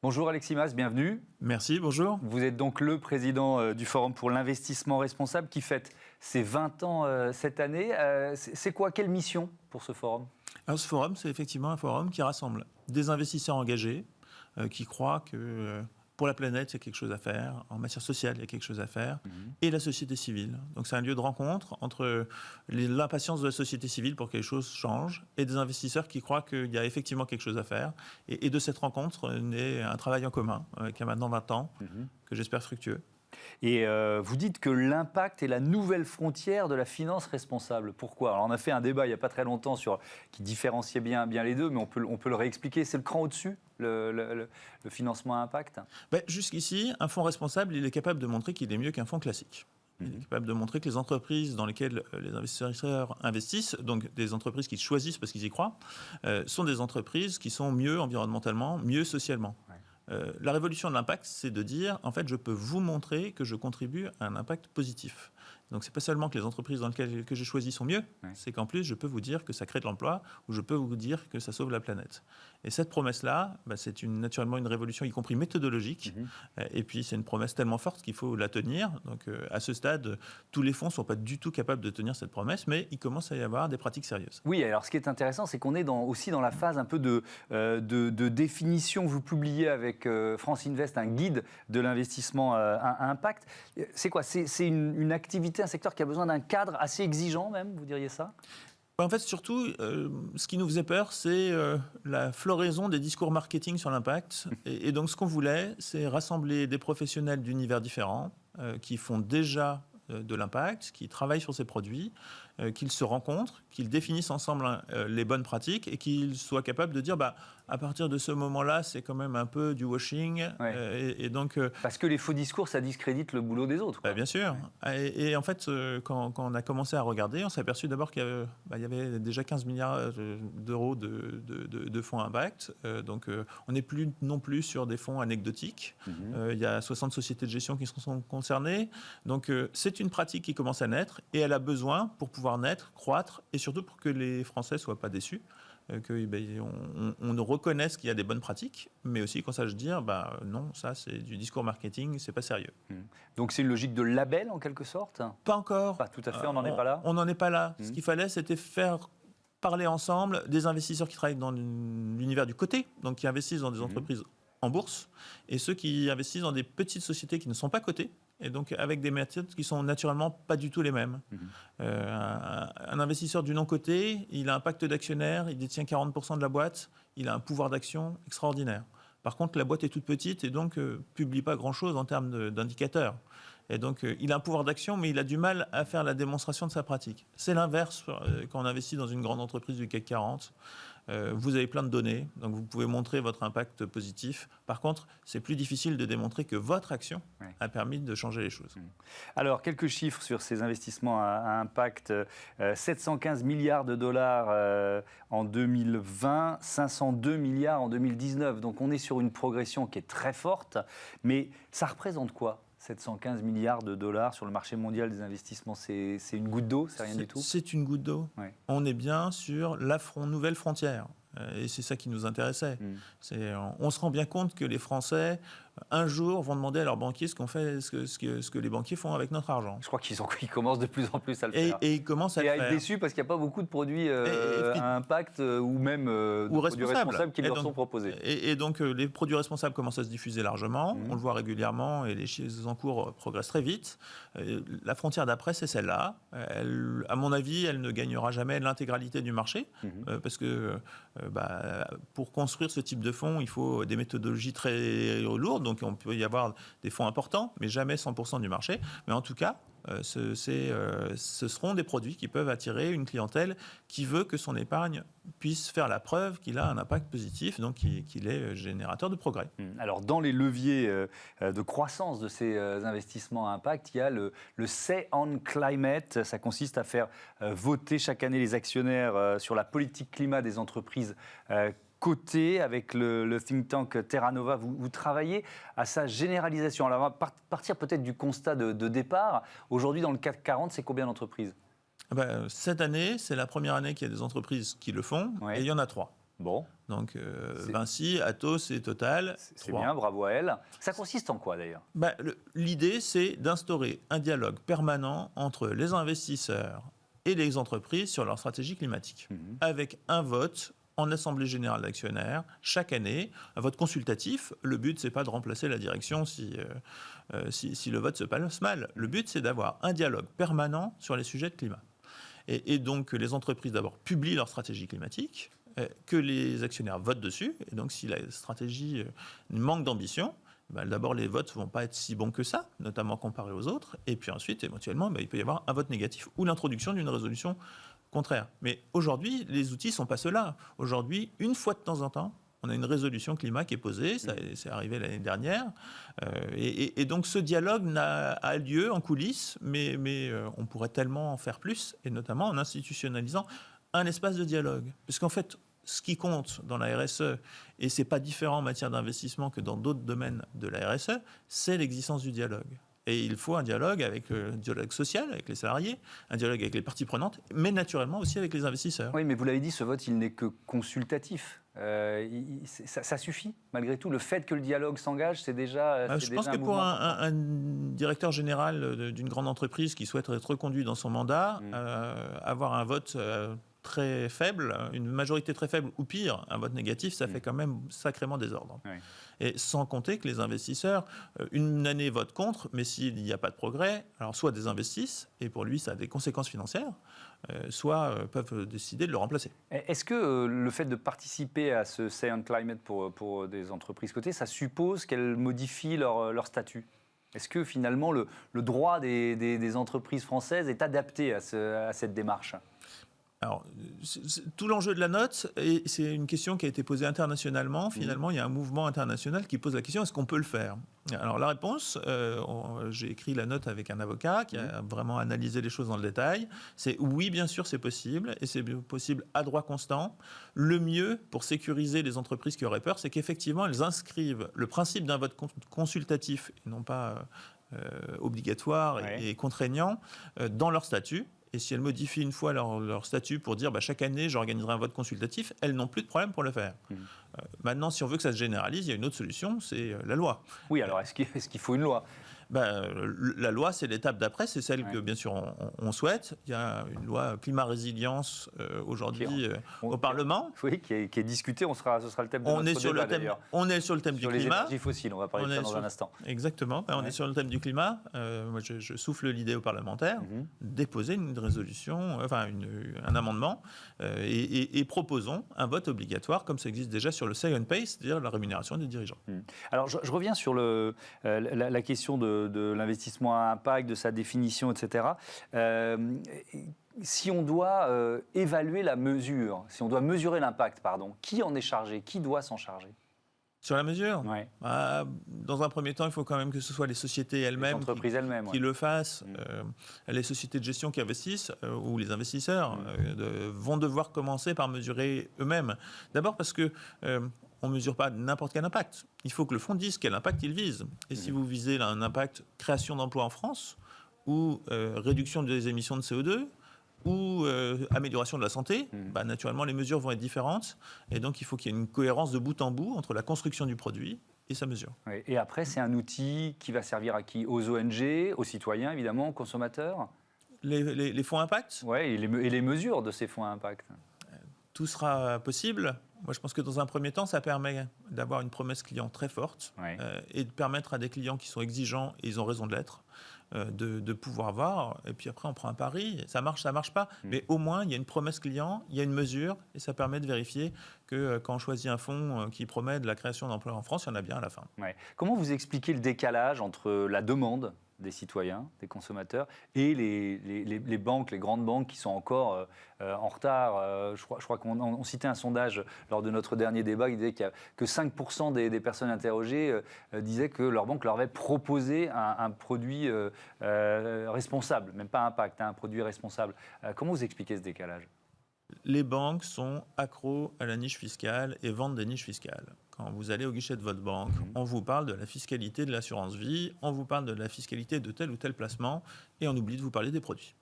Bonjour Alexis Mas, bienvenue. Merci, bonjour. Vous êtes donc le président du Forum pour l'investissement responsable qui fête ses 20 ans cette année. C'est quoi, quelle mission pour ce forum ? Alors ce forum, c'est effectivement un forum qui rassemble des investisseurs engagés qui croient que pour la planète, il y a quelque chose à faire, en matière sociale, il y a quelque chose à faire, et la société civile. Donc c'est un lieu de rencontre entre l'impatience de la société civile pour que les choses changent et des investisseurs qui croient qu'il y a effectivement quelque chose à faire. Et de cette rencontre naît un travail en commun qui a maintenant 20 ans, que j'espère fructueux. Et vous dites que l'impact est la nouvelle frontière de la finance responsable. Pourquoi ? Alors on a fait un débat il n'y a pas très longtemps qui différenciait bien les deux, mais on peut le réexpliquer. C'est le cran au-dessus, le financement à impact ? Jusqu'ici, un fonds responsable, il est capable de montrer qu'il est mieux qu'un fonds classique. Il est capable de montrer que les entreprises dans lesquelles les investisseurs investissent, donc des entreprises qu'ils choisissent parce qu'ils y croient, sont des entreprises qui sont mieux environnementalement, mieux socialement. Ouais. La révolution de l'impact, c'est de dire, en fait, je peux vous montrer que je contribue à un impact positif. Donc, ce n'est pas seulement que les entreprises dans lesquelles que j'ai choisies sont mieux, c'est qu'en plus, je peux vous dire que ça crée de l'emploi ou je peux vous dire que ça sauve la planète. Et cette promesse-là, c'est naturellement une révolution, y compris méthodologique. Et puis, c'est une promesse tellement forte qu'il faut la tenir. Donc, à ce stade, tous les fonds ne sont pas du tout capables de tenir cette promesse, mais il commence à y avoir des pratiques sérieuses. Oui, alors ce qui est intéressant, c'est qu'on est aussi dans la phase un peu de définition. Vous publiez avec France Invest un guide de l'investissement à impact. C'est quoi ? C'est une activité, un secteur qui a besoin d'un cadre assez exigeant même, vous diriez ça ? En fait, surtout, ce qui nous faisait peur, c'est la floraison des discours marketing sur l'impact. Et donc, ce qu'on voulait, c'est rassembler des professionnels d'univers différents qui font déjà de l'impact, qui travaillent sur ces produits, qu'ils se rencontrent, qu'ils définissent ensemble les bonnes pratiques et qu'ils soient capables de dire à partir de ce moment-là, c'est quand même un peu du washing. Et donc, parce que les faux discours, ça discrédite le boulot des autres. Bien sûr. Et en fait, quand on a commencé à regarder, on s'est aperçu d'abord qu'il y avait déjà 15 milliards d'euros de fonds impact. Donc, on n'est plus non plus sur des fonds anecdotiques. Il y a 60 sociétés de gestion qui sont concernées. Donc, c'est une pratique qui commence à naître et elle a besoin, pour pouvoir naître, croître et surtout pour que les Français ne soient pas déçus, qu'on reconnaisse qu'il y a des bonnes pratiques, mais aussi qu'on sache dire, non, ça c'est du discours marketing, c'est pas sérieux. Donc c'est une logique de label en quelque sorte ? Pas encore. Pas tout à fait, on n'en est pas là ? On n'en est pas là. Ce qu'il fallait, c'était faire parler ensemble des investisseurs qui travaillent dans l'univers du côté, donc qui investissent dans des entreprises en bourse, et ceux qui investissent dans des petites sociétés qui ne sont pas cotées, et donc avec des méthodes qui sont naturellement pas du tout les mêmes. Un investisseur du non-coté, il a un pacte d'actionnaires, il détient 40% de la boîte, il a un pouvoir d'action extraordinaire. Par contre, la boîte est toute petite et donc publie pas grand-chose en termes d'indicateurs. Et donc, il a un pouvoir d'action, mais il a du mal à faire la démonstration de sa pratique. C'est l'inverse quand on investit dans une grande entreprise du CAC 40. Vous avez plein de données, donc vous pouvez montrer votre impact positif. Par contre, c'est plus difficile de démontrer que votre action a permis de changer les choses. Alors, quelques chiffres sur ces investissements à impact. 715 milliards de dollars en 2020, 502 milliards en 2019. Donc, on est sur une progression qui est très forte. Mais ça représente quoi ? 715 milliards de dollars sur le marché mondial des investissements, c'est une goutte d'eau, c'est rien du tout ? C'est une goutte d'eau. On est bien sur la nouvelle frontière. Et c'est ça qui nous intéressait. On se rend bien compte que les Français, un jour, vont demander à leurs banquiers ce que les banquiers font avec notre argent. Je crois qu'ils commencent de plus en plus à le faire. Et ils commencent à le faire. Et à être déçus parce qu'il n'y a pas beaucoup de produits à impact ou même de produits responsables qui leur sont proposés. Et donc, les produits responsables commencent à se diffuser largement. On le voit régulièrement et les encours progressent très vite. La frontière d'après, c'est celle-là. À mon avis, elle ne gagnera jamais l'intégralité du marché parce que pour construire ce type de fonds, il faut des méthodologies très lourdes. Donc, on peut y avoir des fonds importants, mais jamais 100% du marché. Mais en tout cas, ce seront des produits qui peuvent attirer une clientèle qui veut que son épargne puisse faire la preuve qu'il a un impact positif, donc qu'il est générateur de progrès. Alors, dans les leviers de croissance de ces investissements à impact, il y a le Say on Climate. Ça consiste à faire voter chaque année les actionnaires sur la politique climat des entreprises cotées avec le think tank Terra Nova. Vous travaillez à sa généralisation. Alors, on va partir peut-être du constat de départ. Aujourd'hui, dans le CAC 40, c'est combien d'entreprises ? Cette année, c'est la première année qu'il y a des entreprises qui le font, et il y en a 3. Bon. Donc Vinci, Atos et Total. C'est bien, bravo à elle. Ça consiste en quoi d'ailleurs? L'idée, c'est d'instaurer un dialogue permanent entre les investisseurs et les entreprises sur leur stratégie climatique, avec un vote en assemblée générale d'actionnaires chaque année, un vote consultatif. Le but, c'est pas de remplacer la direction si le vote se passe mal. Le but, c'est d'avoir un dialogue permanent sur les sujets de climat. Et donc, les entreprises, d'abord, publient leur stratégie climatique, que les actionnaires votent dessus. Et donc, si la stratégie manque d'ambition, d'abord, les votes ne vont pas être si bons que ça, notamment comparés aux autres. Et puis ensuite, éventuellement, il peut y avoir un vote négatif ou l'introduction d'une résolution contraire. Mais aujourd'hui, les outils ne sont pas ceux-là. Aujourd'hui, une fois de temps en temps, on a une résolution climat qui est posée, c'est arrivé l'année dernière. Et donc, ce dialogue a lieu en coulisses, mais on pourrait tellement en faire plus, et notamment en institutionnalisant un espace de dialogue. Parce qu'en fait, ce qui compte dans la RSE, et ce n'est pas différent en matière d'investissement que dans d'autres domaines de la RSE, c'est l'existence du dialogue. Et il faut un dialogue avec le dialogue social, avec les salariés, un dialogue avec les parties prenantes, mais naturellement aussi avec les investisseurs. Oui, mais vous l'avez dit, ce vote, il n'est que consultatif. Ça suffit, malgré tout. Le fait que le dialogue s'engage, c'est déjà. Je pense que pour un directeur général d'une grande entreprise qui souhaite être reconduit dans son mandat, avoir un vote très faible, une majorité très faible, ou pire, un vote négatif, ça fait quand même sacrément désordre. Oui. Et sans compter que les investisseurs, une année votent contre, mais s'il n'y a pas de progrès, alors soit désinvestissent, et pour lui ça a des conséquences financières, soit peuvent décider de le remplacer. Est-ce que le fait de participer à ce Say on Climate pour des entreprises cotées, ça suppose qu'elles modifient leur statut ? Est-ce que finalement le droit des entreprises françaises est adapté à cette démarche ? Alors, tout l'enjeu de la note, et c'est une question qui a été posée internationalement. Finalement, il y a un mouvement international qui pose la question, est-ce qu'on peut le faire ? Alors, la réponse, j'ai écrit la note avec un avocat qui a vraiment analysé les choses dans le détail, c'est oui, bien sûr, c'est possible, et c'est possible à droit constant. Le mieux, pour sécuriser les entreprises qui auraient peur, c'est qu'effectivement, elles inscrivent le principe d'un vote consultatif, et non pas obligatoire et contraignant, dans leur statut. Et si elles modifient une fois leur statut pour dire chaque année, j'organiserai un vote consultatif, elles n'ont plus de problème pour le faire. Maintenant, si on veut que ça se généralise, il y a une autre solution, c'est la loi. Oui, alors est-ce qu'il faut une loi ? La loi, c'est l'étape d'après, c'est celle que, bien sûr, on souhaite. Il y a une loi climat-résilience aujourd'hui au Parlement. Oui, qui est discutée, ce sera le thème de notre débat d'ailleurs. On est sur le thème du climat. Sur les énergies fossiles, on va parler de ça dans un instant. Exactement, on est sur le thème du climat. Moi, je souffle l'idée aux parlementaires, déposer une résolution, un amendement, et proposons un vote obligatoire, comme ça existe déjà sur le Say on Pay, c'est-à-dire la rémunération des dirigeants. Alors, je reviens sur la question de l'investissement à impact, de sa définition, etc. Si on doit évaluer la mesure, si on doit mesurer l'impact, qui en est chargé ? Qui doit s'en charger ? Sur la mesure ? Dans un premier temps, il faut quand même que ce soit les sociétés elles-mêmes qui le fassent. Les sociétés de gestion qui investissent, ou les investisseurs, vont devoir commencer par mesurer eux-mêmes. D'abord parce que on ne mesure pas n'importe quel impact. Il faut que le fonds dise quel impact il vise. Et si vous visez un impact création d'emplois en France, ou réduction des émissions de CO2, ou amélioration de la santé, naturellement les mesures vont être différentes. Et donc il faut qu'il y ait une cohérence de bout en bout entre la construction du produit et sa mesure. Oui. Et après, c'est un outil qui va servir à qui ? Aux ONG, aux citoyens évidemment, aux consommateurs ? Les fonds impact ? Oui, et les mesures de ces fonds à impact. Tout sera possible. Moi, je pense que dans un premier temps, ça permet d'avoir une promesse client très forte et de permettre à des clients qui sont exigeants, et ils ont raison de l'être, de pouvoir voir. Et puis après, on prend un pari. Ça marche pas. Mais au moins, il y a une promesse client, il y a une mesure, et ça permet de vérifier que quand on choisit un fonds qui promet de la création d'emplois en France, il y en a bien à la fin. Comment vous expliquez le décalage entre la demande des citoyens, des consommateurs, et les banques, les grandes banques qui sont encore en retard. Je crois qu'on citait un sondage lors de notre dernier débat qui disait que 5% des personnes interrogées disaient que leur banque leur avait proposé un produit responsable, même pas impact, un produit responsable. Comment vous expliquez ce décalage ? Les banques sont accros à la niche fiscale et vendent des niches fiscales. Quand vous allez au guichet de votre banque, on vous parle de la fiscalité de l'assurance vie, on vous parle de la fiscalité de tel ou tel placement, et on oublie de vous parler des produits.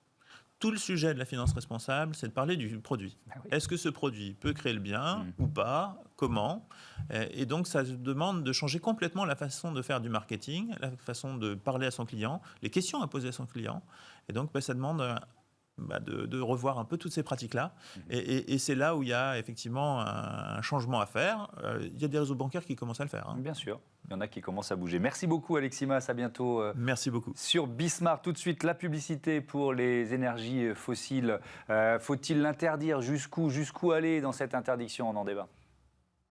tout le sujet de la finance responsable, c'est de parler du produit. Ah oui. Est-ce que ce produit peut créer le bien ou pas? Comment? Et donc, ça demande de changer complètement la façon de faire du marketing, la façon de parler à son client, les questions à poser à son client. Et donc, ça demande de revoir un peu toutes ces pratiques-là. Et c'est là où il y a effectivement un changement à faire. Il y a des réseaux bancaires qui commencent à le faire. Hein. Bien sûr, il y en a qui commencent à bouger. Merci beaucoup Alexis Mas, à bientôt. Merci beaucoup. Sur Bismarck, tout de suite, la publicité pour les énergies fossiles. Faut-il l'interdire? Jusqu'où aller dans cette interdiction? On en débat.